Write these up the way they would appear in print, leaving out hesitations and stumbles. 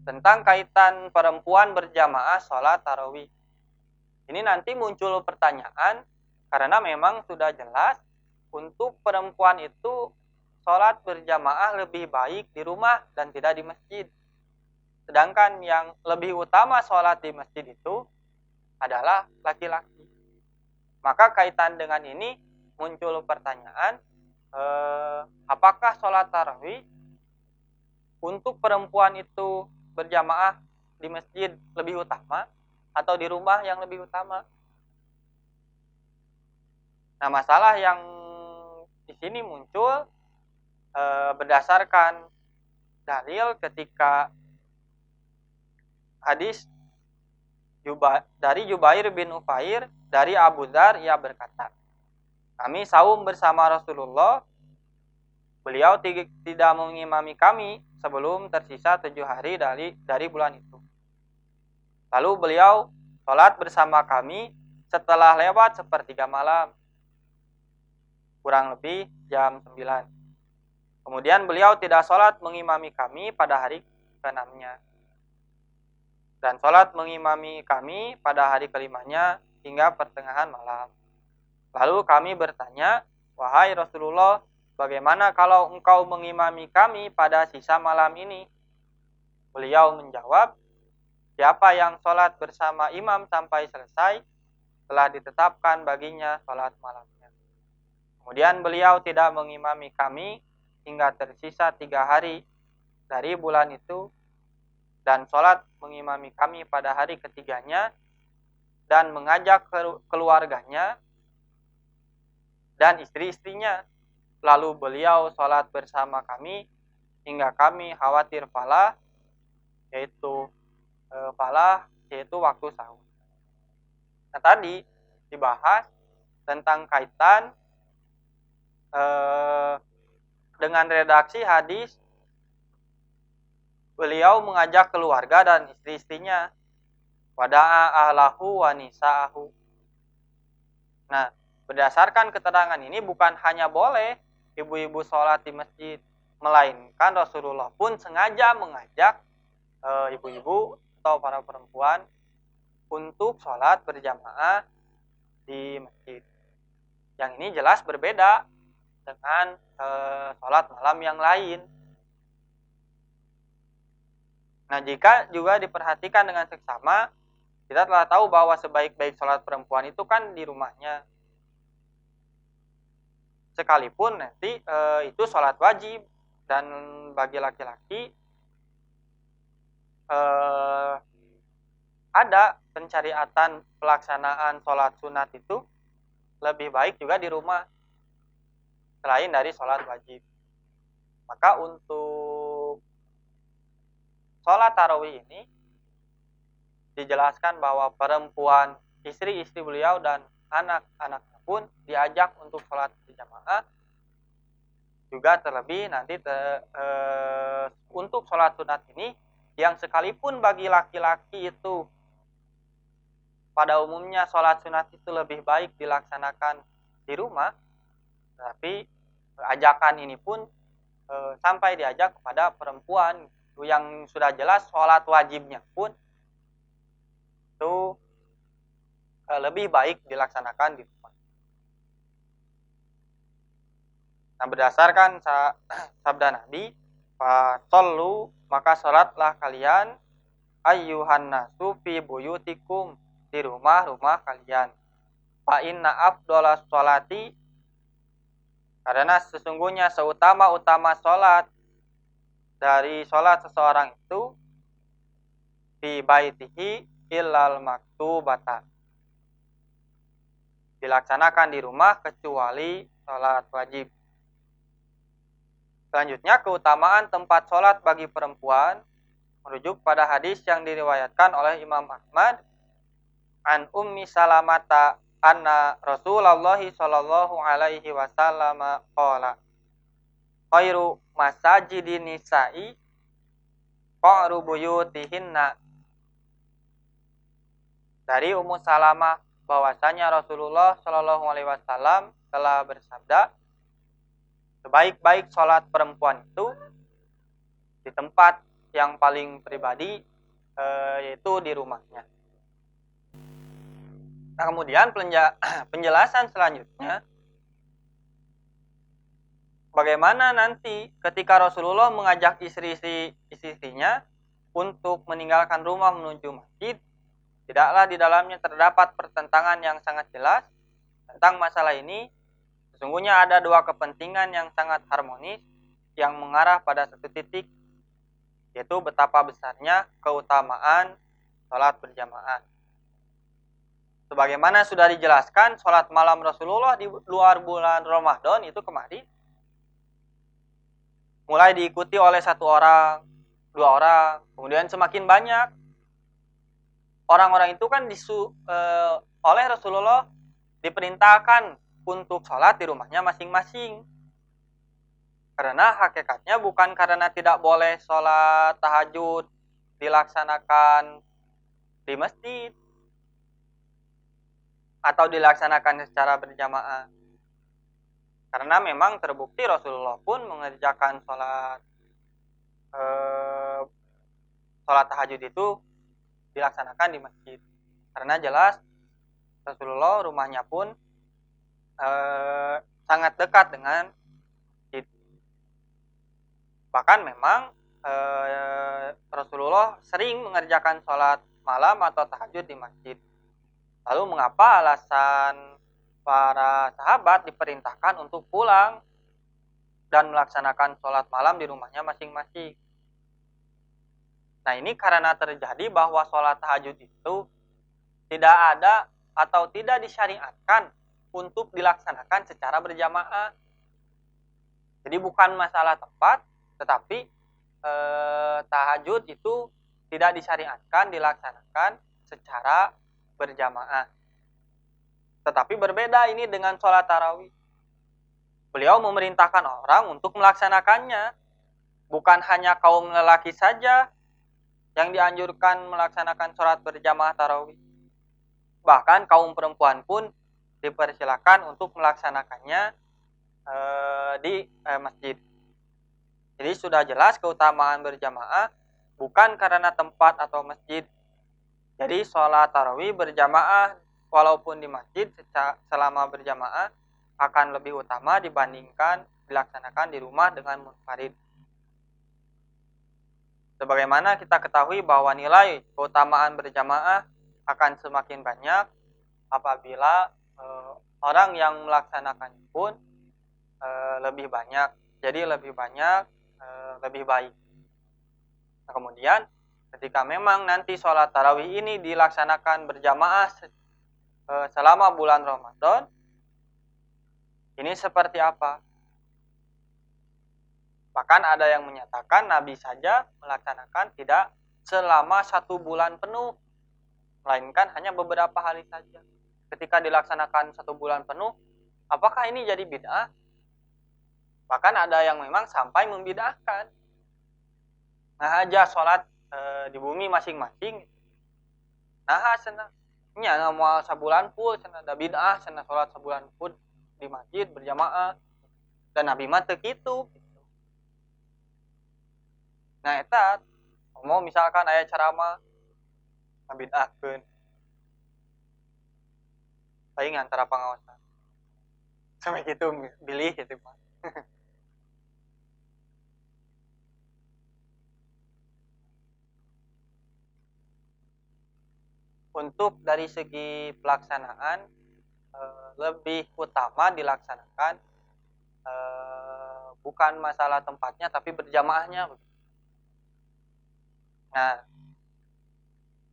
tentang kaitan perempuan berjamaah sholat tarawih. Ini nanti muncul pertanyaan karena memang sudah jelas untuk perempuan itu sholat berjamaah lebih baik di rumah dan tidak di masjid. Sedangkan yang lebih utama sholat di masjid itu adalah laki-laki. Maka kaitan dengan ini muncul pertanyaan, apakah sholat tarawih untuk perempuan itu berjamaah di masjid lebih utama atau di rumah yang lebih utama? Nah, masalah yang di sini muncul berdasarkan dalil ketika hadis dari Jubair bin Ufair dari Abu Dzar, ia berkata, kami saum bersama Rasulullah, beliau tidak mengimami kami sebelum tersisa 7 hari dari bulan itu. Lalu beliau sholat bersama kami setelah lewat sepertiga malam, kurang lebih jam 9. Kemudian beliau tidak sholat mengimami kami pada hari ke-6-nya. Dan sholat mengimami kami pada hari ke-5-nya hingga pertengahan malam. Lalu kami bertanya, wahai Rasulullah, bagaimana kalau engkau mengimami kami pada sisa malam ini? Beliau menjawab, siapa yang sholat bersama imam sampai selesai, telah ditetapkan baginya sholat malamnya. Kemudian beliau tidak mengimami kami hingga tersisa 3 hari dari bulan itu, dan sholat mengimami kami pada hari ketiganya, dan mengajak keluarganya dan istri-istrinya. Lalu beliau sholat bersama kami hingga kami khawatir falah, yaitu waktu sahur. Nah, tadi dibahas tentang kaitan dengan redaksi hadis, beliau mengajak keluarga dan istri-istrinya, wada'a ahlahu wa nisa'ahu. Nah, berdasarkan keterangan ini bukan hanya boleh ibu-ibu sholat di masjid, melainkan Rasulullah pun sengaja mengajak ibu-ibu atau para perempuan untuk sholat berjamaah di masjid. Yang ini jelas berbeda dengan sholat malam yang lain. Nah, jika juga diperhatikan dengan seksama, kita telah tahu bahwa sebaik-baik sholat perempuan itu kan di rumahnya. Sekalipun nanti itu sholat wajib, dan bagi laki-laki ada pencariatan pelaksanaan sholat sunat itu lebih baik juga di rumah selain dari sholat wajib. Maka untuk sholat tarawih ini dijelaskan bahwa perempuan, istri-istri beliau dan anak-anaknya pun diajak untuk sholat berjamaah. Juga terlebih nanti untuk sholat sunat ini, yang sekalipun bagi laki-laki itu pada umumnya sholat sunat itu lebih baik dilaksanakan di rumah, tapi ajakan ini pun sampai diajak kepada perempuan yang sudah jelas sholat wajibnya pun itu lebih baik dilaksanakan di rumah. Nah, berdasarkan sabda Nabi, fasallu, maka sholatlah kalian, ayyuhan nasu fi buyutikum, di rumah-rumah kalian. Fa inna afdhalas sholati, karena sesungguhnya seutama-utama sholat dari sholat seseorang itu, fi baitihi illal maktubata, dilaksanakan di rumah kecuali sholat wajib. Selanjutnya, keutamaan tempat sholat bagi perempuan merujuk pada hadis yang diriwayatkan oleh Imam Ahmad an Ummi Salamata anna Rasulullah sallallahu alaihi wasallam qala, khairu masajidin nisa'i qa'ru buyutihinna. Dari Ummu Salamah bahwasanya Rasulullah sallallahu alaihi wasallam telah bersabda, sebaik-baik sholat perempuan itu di tempat yang paling pribadi yaitu di rumahnya. Nah, kemudian penjelasan selanjutnya, bagaimana nanti ketika Rasulullah mengajak istri-istrinya untuk meninggalkan rumah menuju masjid, tidaklah di dalamnya terdapat pertentangan yang sangat jelas tentang masalah ini. Sesungguhnya ada dua kepentingan yang sangat harmonis yang mengarah pada satu titik, yaitu betapa besarnya keutamaan sholat berjamaah. Sebagaimana sudah dijelaskan, sholat malam Rasulullah di luar bulan Ramadan itu kemarin mulai diikuti oleh 1 orang, 2 orang, kemudian semakin banyak. Orang-orang itu kan oleh Rasulullah diperintahkan untuk sholat di rumahnya masing-masing. Karena hakikatnya bukan karena tidak boleh sholat tahajud dilaksanakan di masjid atau dilaksanakan secara berjamaah. Karena memang terbukti Rasulullah pun mengerjakan sholat tahajud itu dilaksanakan di masjid. Karena jelas Rasulullah rumahnya pun sangat dekat dengan masjid. Bahkan memang Rasulullah sering mengerjakan sholat malam atau tahajud di masjid. Lalu mengapa alasan para sahabat diperintahkan untuk pulang dan melaksanakan sholat malam di rumahnya masing-masing? Nah, ini karena terjadi bahwa sholat tahajud itu tidak ada atau tidak disyariatkan untuk dilaksanakan secara berjamaah. Jadi bukan masalah tempat, tetapi tahajud itu tidak disyariatkan dilaksanakan secara berjamaah. Tetapi berbeda ini dengan sholat tarawih. Beliau memerintahkan orang untuk melaksanakannya. Bukan hanya kaum lelaki saja yang dianjurkan melaksanakan sholat berjamaah tarawih. Bahkan kaum perempuan pun dipersilakan untuk melaksanakannya di masjid. Jadi sudah jelas keutamaan berjamaah bukan karena tempat atau masjid. Jadi sholat tarawih berjamaah walaupun di masjid selama berjamaah akan lebih utama dibandingkan dilaksanakan di rumah dengan munfarid. Sebagaimana kita ketahui bahwa nilai keutamaan berjamaah akan semakin banyak apabila orang yang melaksanakannya pun lebih banyak. Jadi lebih banyak, lebih baik. Nah, kemudian ketika memang nanti sholat tarawih ini dilaksanakan berjamaah selama bulan Ramadan, ini seperti apa? Bahkan ada yang menyatakan Nabi saja melaksanakan tidak selama 1 bulan penuh, melainkan hanya beberapa hari saja. Ketika dilaksanakan 1 bulan penuh, apakah ini jadi bid'ah? Bahkan ada yang memang sampai membid'ahkan. Nah aja sholat di bumi masing-masing. Nah sana nya mau sebulan full sana ada bid'ah, sana sholat sebulan full di masjid berjamaah. Dan Nabi mah teu kitu. Nah eta mau misalkan aya ceramah ngabid'ahkeun. Paling antara pengawasan. Sampai gitu pilih gitu Pak. Untuk dari segi pelaksanaan lebih utama dilaksanakan bukan masalah tempatnya tapi berjamaahnya. Nah,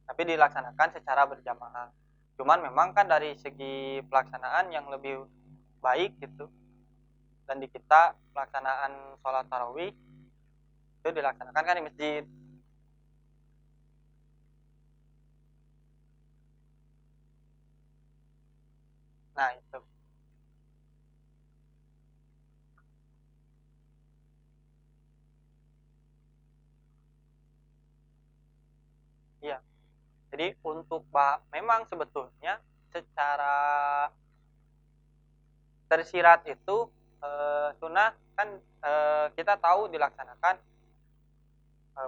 tapi dilaksanakan secara berjamaah. Cuman memang kan dari segi pelaksanaan yang lebih baik gitu. Dan di kita pelaksanaan sholat tarawih itu dilaksanakan kan di masjid. Nah itu. Iya. Jadi untuk memang sebetulnya secara tersirat itu sunnah kan kita tahu dilaksanakan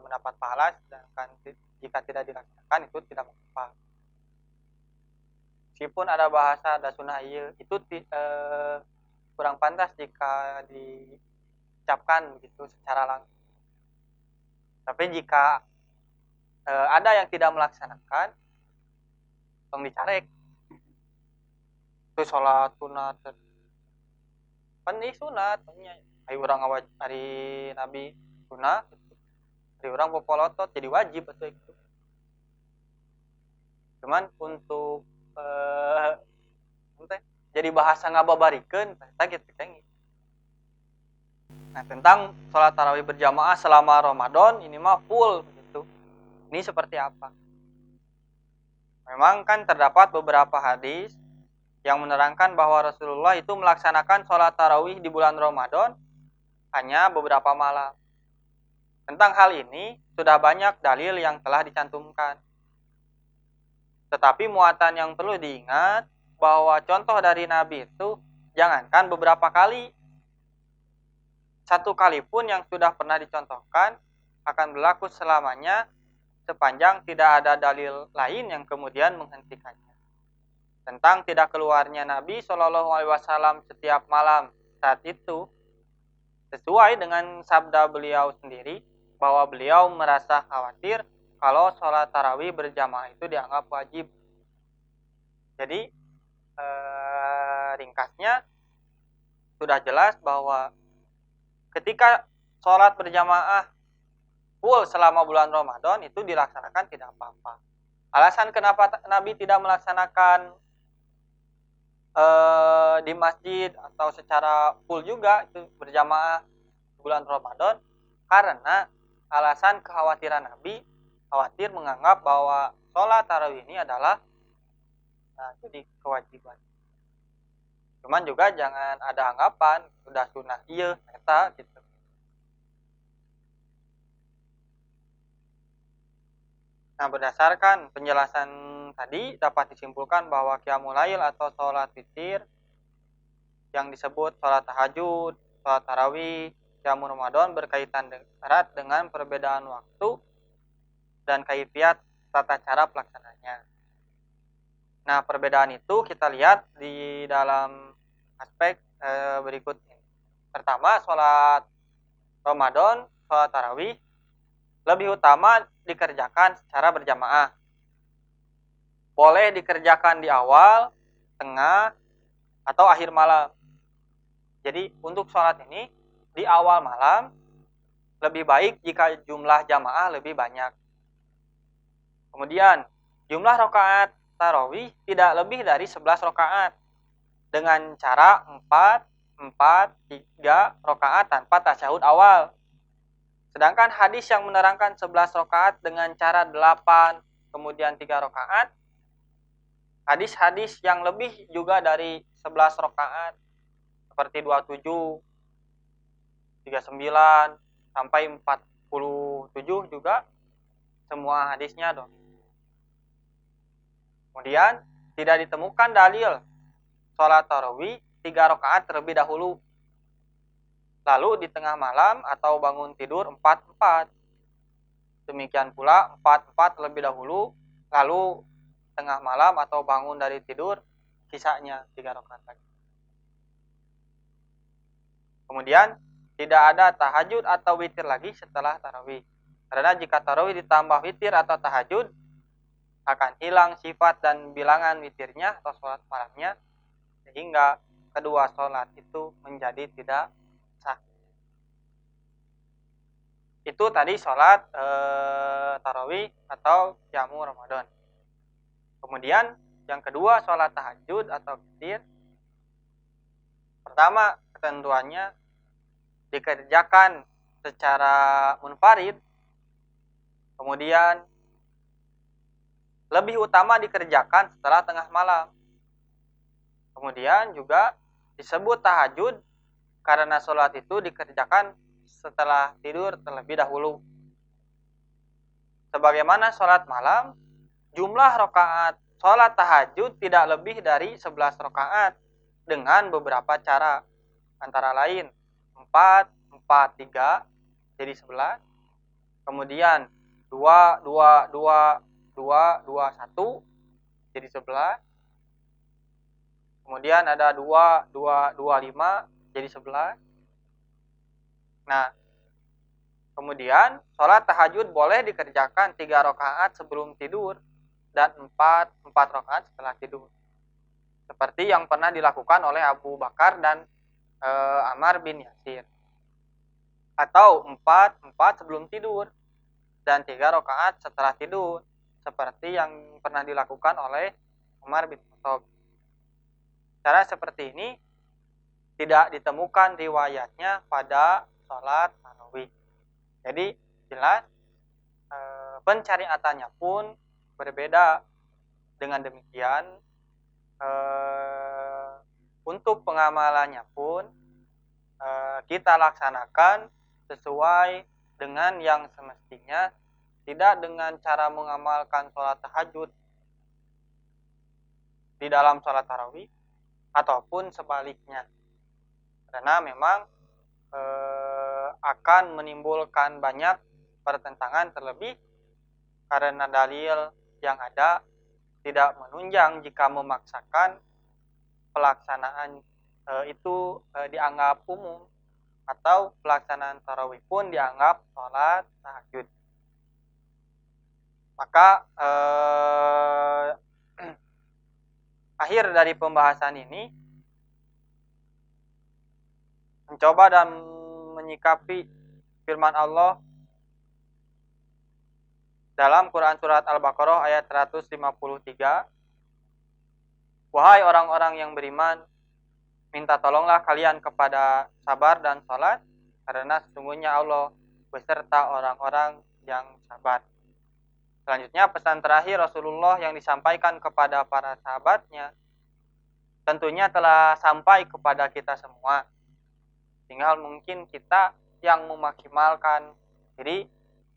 mendapat pahala, sedangkan jika tidak dilaksanakan itu tidak mengapa. Meskipun ada bahasa ada sunnah ieu itu kurang pantas jika diucapkan begitu secara langsung. Tapi jika ada yang tidak melaksanakan, tong dicarek. Itu sholat sunat. Kan ini sunat, hari orang awal hari Nabi sunat, hari orang popolotot jadi wajib betul itu. Cuman untuk jadi bahasa ngababarikeun eta gitu kan. Nah, tentang sholat tarawih berjamaah selama Ramadan ini mah full gitu. Ini seperti apa? Memang kan terdapat beberapa hadis yang menerangkan bahwa Rasulullah itu melaksanakan sholat tarawih di bulan Ramadan hanya beberapa malam. Tentang hal ini sudah banyak dalil yang telah dicantumkan. Tetapi muatan yang perlu diingat bahwa contoh dari Nabi itu jangankan beberapa kali, satu kali pun yang sudah pernah dicontohkan akan berlaku selamanya sepanjang tidak ada dalil lain yang kemudian menghentikannya. Tentang tidak keluarnya Nabi Shallallahu Alaihi Wasallam setiap malam saat itu sesuai dengan sabda beliau sendiri bahwa beliau merasa khawatir kalau sholat tarawih berjamaah itu dianggap wajib. Jadi ringkasnya sudah jelas bahwa ketika sholat berjamaah full selama bulan Ramadan itu dilaksanakan tidak apa-apa. Alasan kenapa Nabi tidak melaksanakan di masjid atau secara full juga itu berjamaah bulan Ramadan karena alasan kekhawatiran Nabi khawatir menganggap bahwa sholat tarawih ini adalah jadi kewajiban. Cuman juga jangan ada anggapan sudah sunnah iya eta gitu. Nah, berdasarkan penjelasan tadi dapat disimpulkan bahwa qiyamul lail atau sholat witir yang disebut sholat tahajud, sholat tarawih, qiyamul Ramadan berkaitan erat dengan perbedaan waktu dan kaifiat tata cara pelaksananya. Nah, perbedaan itu kita lihat di dalam aspek berikut ini. Pertama, sholat Ramadan, sholat tarawih lebih utama dikerjakan secara berjamaah. Boleh dikerjakan di awal, tengah, atau akhir malam. Jadi untuk sholat ini di awal malam lebih baik jika jumlah jamaah lebih banyak. Kemudian jumlah rakaat tarawih tidak lebih dari 11 rakaat dengan cara 4-3 rakaat tanpa tasyahud awal. Sedangkan hadis yang menerangkan 11 rakaat dengan cara 8 kemudian 3 rakaat, hadis-hadis yang lebih juga dari 11 rakaat seperti 27, 39 sampai 47 juga semua hadisnya dong. Kemudian tidak ditemukan dalil sholat tarawih 3 rakaat terlebih dahulu. Lalu di tengah malam atau bangun tidur 4-4. Demikian pula 4-4 terlebih dahulu. Lalu tengah malam atau bangun dari tidur sisanya 3 rakaat lagi. Kemudian tidak ada tahajud atau witir lagi setelah tarawih. Karena jika tarawih ditambah witir atau tahajud akan hilang sifat dan bilangan witirnya atau sholat malamnya sehingga kedua sholat itu menjadi tidak sah. Itu tadi sholat tarawih atau qiyamul Ramadan. Kemudian yang kedua sholat tahajud atau witir. Pertama ketentuannya dikerjakan secara munfarid. Kemudian lebih utama dikerjakan setelah tengah malam. Kemudian juga disebut tahajud karena sholat itu dikerjakan setelah tidur terlebih dahulu. Sebagaimana sholat malam, jumlah rakaat sholat tahajud tidak lebih dari 11 rakaat dengan beberapa cara. Antara lain 4-4-3 jadi 11. Kemudian 2 2 2 2 2 1 jadi 11. Kemudian ada 2 2 2 5 jadi 11. Nah, kemudian sholat tahajud boleh dikerjakan 3 rakaat sebelum tidur dan 4 rakaat setelah tidur. Seperti yang pernah dilakukan oleh Abu Bakar dan Ammar bin Yasir. Atau 4 sebelum tidur dan 3 rakaat setelah tidur, seperti yang pernah dilakukan oleh Umar bin Khattab. Cara seperti ini tidak ditemukan riwayatnya pada sholat tarawih. Jadi jelas pencariatannya pun berbeda. Dengan demikian untuk pengamalannya pun kita laksanakan sesuai dengan yang semestinya, tidak dengan cara mengamalkan sholat tahajud di dalam sholat tarawih ataupun sebaliknya, karena memang akan menimbulkan banyak pertentangan, terlebih karena dalil yang ada tidak menunjang jika memaksakan pelaksanaan itu dianggap umum, atau pelaksanaan tarawih pun dianggap sholat tahajud. Maka akhir dari pembahasan ini mencoba dan menyikapi firman Allah dalam Quran Surat Al-Baqarah ayat 153. Wahai orang-orang yang beriman, minta tolonglah kalian kepada sabar dan sholat, karena sesungguhnya Allah beserta orang-orang yang sabar. Selanjutnya pesan terakhir Rasulullah yang disampaikan kepada para sahabatnya tentunya telah sampai kepada kita semua. Tinggal mungkin kita yang memaksimalkan diri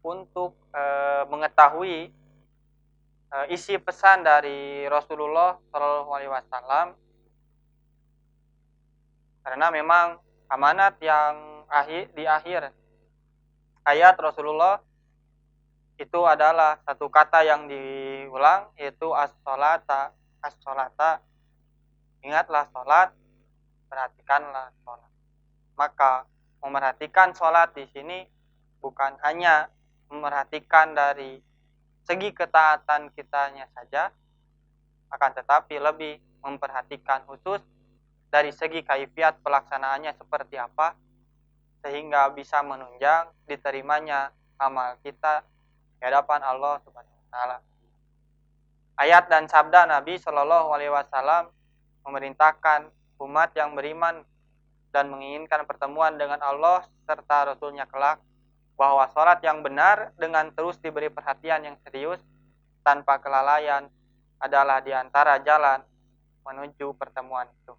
untuk mengetahui isi pesan dari Rasulullah SAW, karena memang amanat yang di akhir ayat Rasulullah itu adalah satu kata yang diulang, yaitu as-sholata, as-sholata. Ingatlah sholat, perhatikanlah sholat. Maka memerhatikan sholat di sini bukan hanya memerhatikan dari segi ketaatan kitanya saja, akan tetapi lebih memperhatikan khusus dari segi kaifiat pelaksanaannya seperti apa, sehingga bisa menunjang diterimanya amal kita di hadapan Allah Subhanahu wa taala. Ayat dan sabda Nabi Shallallahu alaihi wasallam memerintahkan umat yang beriman dan menginginkan pertemuan dengan Allah serta Rasulnya kelak, bahwa sholat yang benar dengan terus diberi perhatian yang serius tanpa kelalaian adalah di antara jalan menuju pertemuan itu.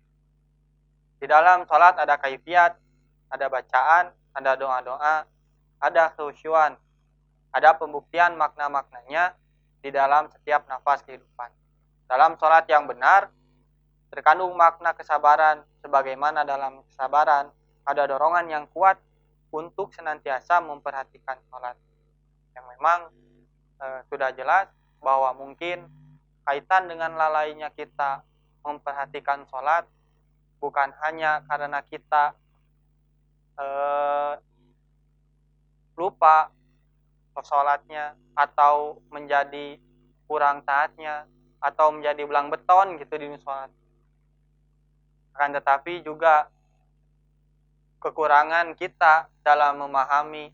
Di dalam sholat ada kaifiat, ada bacaan, ada doa-doa, ada khusyuan, ada pembuktian makna-maknanya di dalam setiap nafas kehidupan. Dalam sholat yang benar terkandung makna kesabaran, sebagaimana dalam kesabaran ada dorongan yang kuat untuk senantiasa memperhatikan sholat. Yang memang sudah jelas bahwa mungkin kaitan dengan lalainya kita memperhatikan sholat bukan hanya karena kita lupa sholatnya, atau menjadi kurang taatnya, atau menjadi belang beton gitu di sholat. Akan tetapi juga kekurangan kita dalam memahami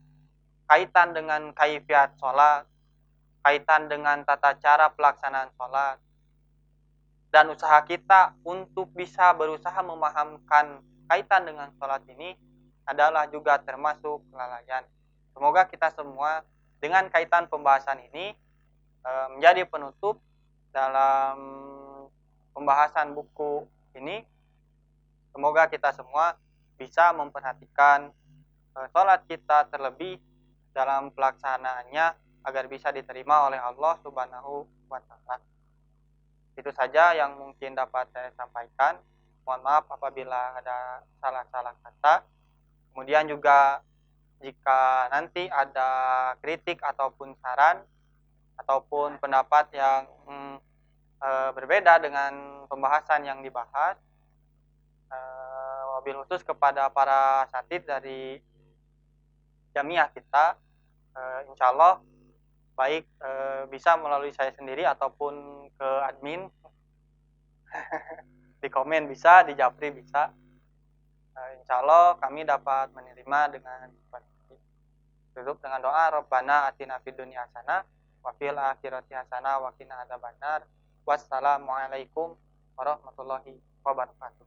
kaitan dengan kaifiat sholat, kaitan dengan tata cara pelaksanaan sholat, dan usaha kita untuk bisa berusaha memahamkan kaitan dengan sholat ini adalah juga termasuk kelalaian. Semoga kita semua dengan kaitan pembahasan ini menjadi penutup dalam pembahasan buku ini. Semoga kita semua bisa memperhatikan sholat kita terlebih dalam pelaksanaannya agar bisa diterima oleh Allah Subhanahu wa taala. Itu saja yang mungkin dapat saya sampaikan. Mohon maaf apabila ada salah-salah kata. Kemudian juga Jika nanti ada kritik ataupun saran ataupun pendapat yang berbeda dengan pembahasan yang dibahas, wabil khusus kepada para asatidz dari jamiah kita, insya Allah baik bisa melalui saya sendiri ataupun ke admin, di komen bisa, di japri bisa. Insya Allah kami dapat menerima dengan tutup dengan doa Rabbana atina fid dunya hasanah wa fil akhirati hasanah wa qina adzabannar. Wassalamualaikum warahmatullahi wabarakatuh.